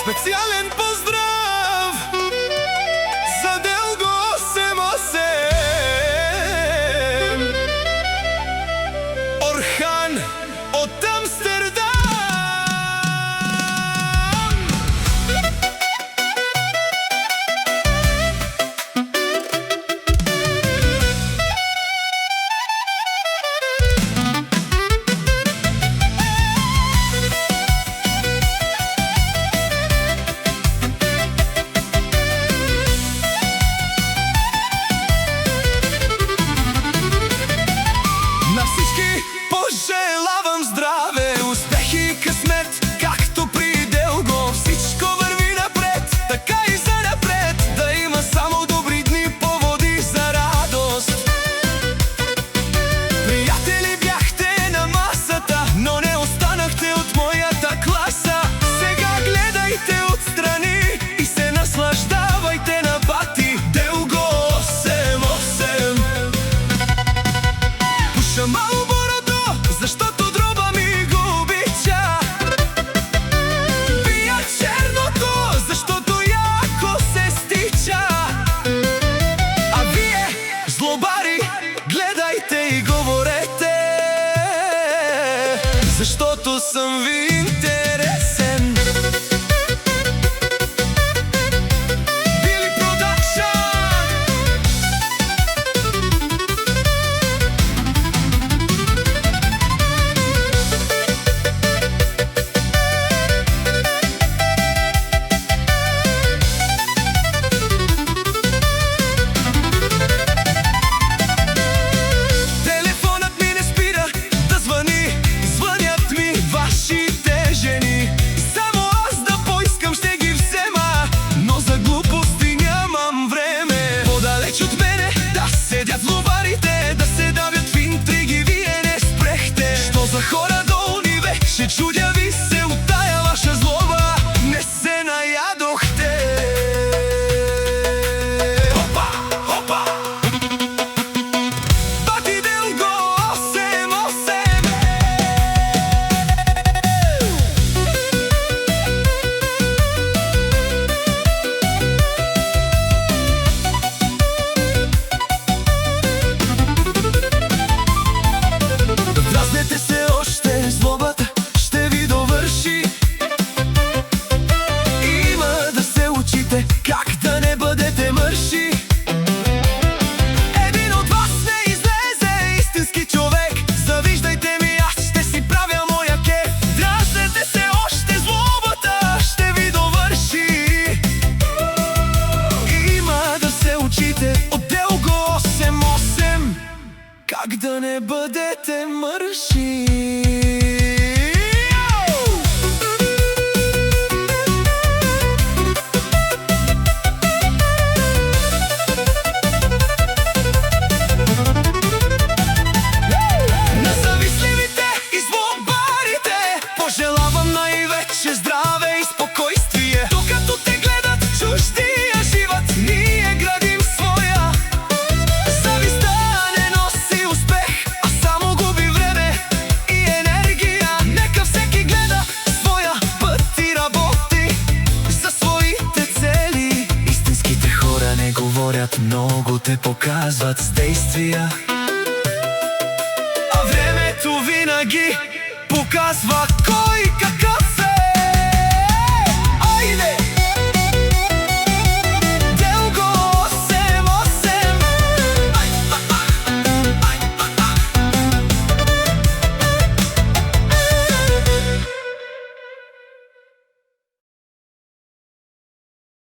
Специјален поздрав за Делго 88 Орхан од Амстердам. Пожелавам здраве, успех и късмет, както при Делго. Всичко върви напред, така и занапред, да има само добри дни, поводи за радост. Приятели бяхте на масата, но не останахте от моята класа. Сега гледайте отстрани и се наслаждавайте на пати. Делго 88. Пуша Малборо, защото дроба ми го обича. Пия черното, защото яко се стича. А вие, злобари, гледайте и говорете, защото съм ви интересен. Били Продакшън. Ще чудя ви се от тая ваша злоба, не се наядохте. Опа, опа! Пати Делго 88. Дразнете се още, злобата ще ви довърши. Има да се учите как да не бъдете мърши. Един от вас не излезе истински човек. Завиждайте ми, аз ще си правя моя кеф. Дразнете се още, злобата ще ви довърши. Има да се учите от Делго 88 как да не бъдете мърши. Пожелавам най-вече здраве и спокойствие, докато те гледат чуждия живот, ние градим своя. Завистта не носи успех, а само губи време и енергия. Нека всеки гледа своя път и работи за своите цели. Истинските хора не говорят много, те показват с действия. А времето винаги показва кой